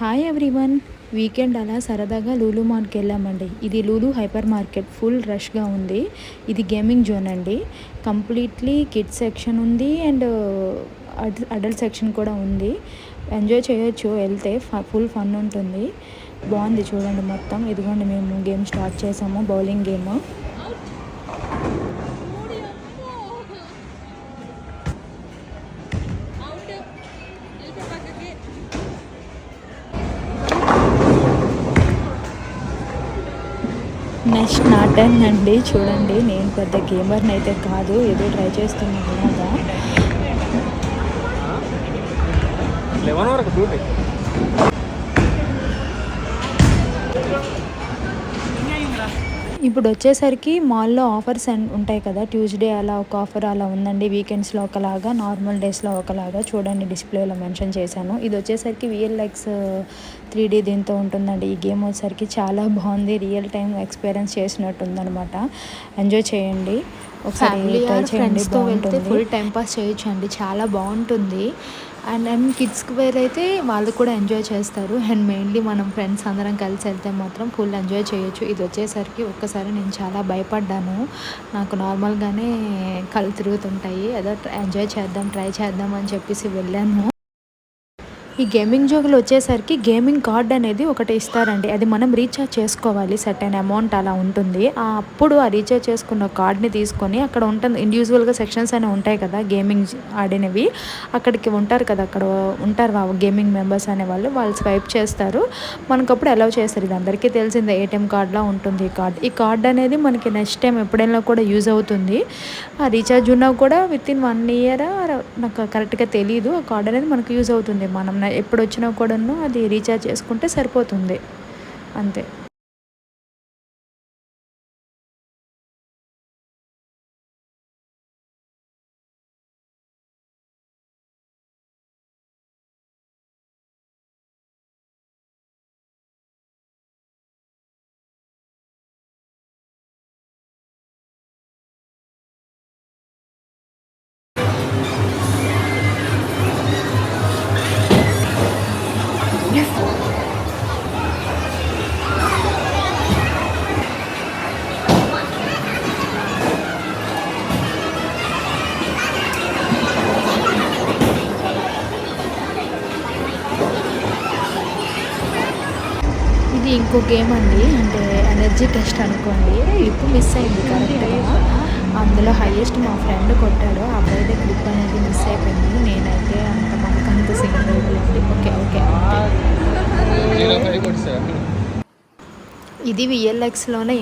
Hi everyone. Weekend అలా సరదాగా లూలు మాల్కి వెళ్ళామండి. ఇది లూలు హైపర్ మార్కెట్, ఫుల్ రష్గా ఉంది. ఇది గేమింగ్ జోన్ అండి. కంప్లీట్లీ కిడ్స్ సెక్షన్ ఉంది అండ్ అడల్ట్ సెక్షన్ కూడా ఉంది. ఎంజాయ్ చేయొచ్చు, వెళ్తే ఫుల్ ఫన్ ఉంటుంది. బాగుంది చూడండి మొత్తం. ఇదిగోండి మేము గేమ్ స్టార్ట్ చేసాము, బౌలింగ్ గేమ్. నెక్స్ట్ నా టర్న్ అండి. చూడండి, నేను పెద్ద గేమర్ని అయితే కాదు, ఏదో ట్రై చేస్తున్నాను అలాగా. ఇప్పుడు వచ్చేసరికి మాల్లో ఆఫర్స్ ఉంటాయి కదా, ట్యూస్డే అలా ఒక ఆఫర్ అలా ఉందండి. వీకెండ్స్లో ఒకలాగా, నార్మల్ డేస్లో ఒకలాగా. చూడండి, డిస్ప్లేలో మెన్షన్ చేశాను. ఇది వచ్చేసరికి VLX 3D దీంతో ఉంటుందండి. ఈ గేమ్ వచ్చేసరికి చాలా బాగుంది, రియల్ టైం ఎక్స్పీరియన్స్ చేసినట్టు ఉందనమాట. ఎంజాయ్ చేయండి, ఒకసారి ట్రై చేయండి, బాగుంటుంది. ఫుల్ టైం పాస్ చేయొచ్చు అండి, చాలా బాగుంటుంది. అండ్ కిడ్స్కి వేర్ అయితే వాళ్ళు కూడా ఎంజాయ్ చేస్తారు. అండ్ మెయిన్లీ మనం ఫ్రెండ్స్ అందరం కలిసి వెళ్తే మాత్రం ఫుల్ ఎంజాయ్ చేయొచ్చు. ఇది వచ్చేసరికి ఒక్కసారి నేను చాలా భయపడ్డాను. నాకు నార్మల్గానే కళ్ళు తిరుగుతుంటాయి, ఏదో ఎంజాయ్ చేద్దాం, ట్రై చేద్దాం అని చెప్పేసి వెళ్ళాను. ఈ గేమింగ్ జోగులు వచ్చేసరికి గేమింగ్ కార్డ్ అనేది ఒకటి ఇస్తారండి. అది మనం రీఛార్జ్ చేసుకోవాలి, సర్టెన్ అమౌంట్ అలా ఉంటుంది. అప్పుడు ఆ రీఛార్జ్ చేసుకున్న కార్డ్ని తీసుకొని, అక్కడ ఉంటుంది ఇండివిజువల్గా సెక్షన్స్ అనేవి ఉంటాయి కదా గేమింగ్ ఆడినవి. అక్కడికి ఉంటారు కదా, అక్కడ ఉంటారు గేమింగ్ మెంబర్స్ అనేవాళ్ళు, వాళ్ళు స్వైప్ చేస్తారు, మనకప్పుడు అలౌ చేస్తారు. ఇది అందరికీ తెలిసిందే, ATM కార్డ్లా ఉంటుంది ఈ కార్డ్ అనేది మనకి నెక్స్ట్ టైం ఎప్పుడైనా కూడా యూజ్ అవుతుంది. ఆ రీఛార్జ్ ఉన్నా కూడా వితిన్ 1 ఇయర్, నాకు కరెక్ట్గా తెలియదు, ఆ కార్డ్ అనేది మనకు యూజ్ అవుతుంది. మనం ఎప్పుడు వచ్చినా కూడాను అది రీఛార్జ్ చేసుకుంటే సరిపోతుంది, అంతే. ఇది ఇంకో గేమ్ అండి, అంటే ఎనర్జీ టెస్ట్ అనుకోండి. ఇప్పుడు మిస్ అయింది కరెక్ట్గా. అందులో హైయెస్ట్ మా ఫ్రెండ్ కొట్టాడు, అబ్బాయిదే గ్రిప్ అనేది మిస్ అయిపోయింది. నేనైతే మనకంత సింగిల్ లేదులేండి. Okay okay. ఇది VLXలోనే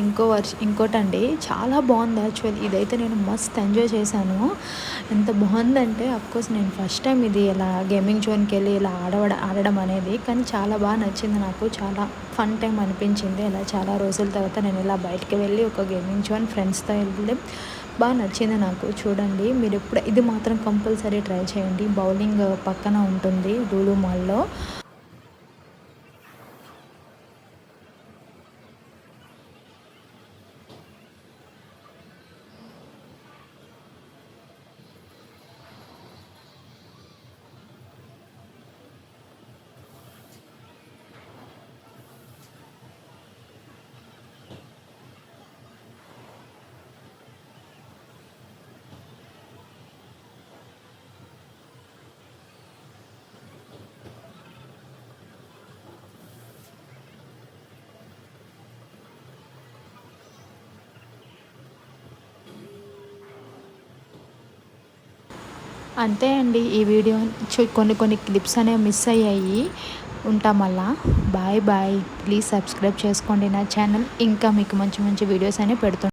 ఇంకోటండి, చాలా బాగుంది యాక్చువల్లీ. ఇదైతే నేను మస్త్ ఎంజాయ్ చేశాను. ఎంత బాగుందంటే, అఫ్కోర్స్ నేను ఫస్ట్ టైం ఇది ఇలా గేమింగ్ జోన్కి వెళ్ళి ఇలా ఆడడం అనేది, కానీ చాలా బాగా నచ్చింది నాకు. చాలా ఫన్ టైం అనిపించింది. ఇలా చాలా రోజుల తర్వాత నేను ఇలా బయటికి వెళ్ళి ఒక గేమింగ్ జోన్ ఫ్రెండ్స్తో వెళ్ళి బాగా నచ్చింది నాకు. చూడండి, మీరు ఎప్పుడు ఇది మాత్రం కంపల్సరీ ట్రై చేయండి. బౌలింగ్ పక్కన ఉంటుంది లూలు మాల్లో. అంతే అండి, ఈ వీడియో కొన్ని క్లిప్స్ అనేవి మిస్ అయ్యాయి. ఉంటాం మళ్ళా. Bye bye. ప్లీజ్ సబ్స్క్రైబ్ చేసుకోండి నా ఛానల్. ఇంకా మీకు మంచి మంచి వీడియోస్ అనేవి పెడుతున్నాను.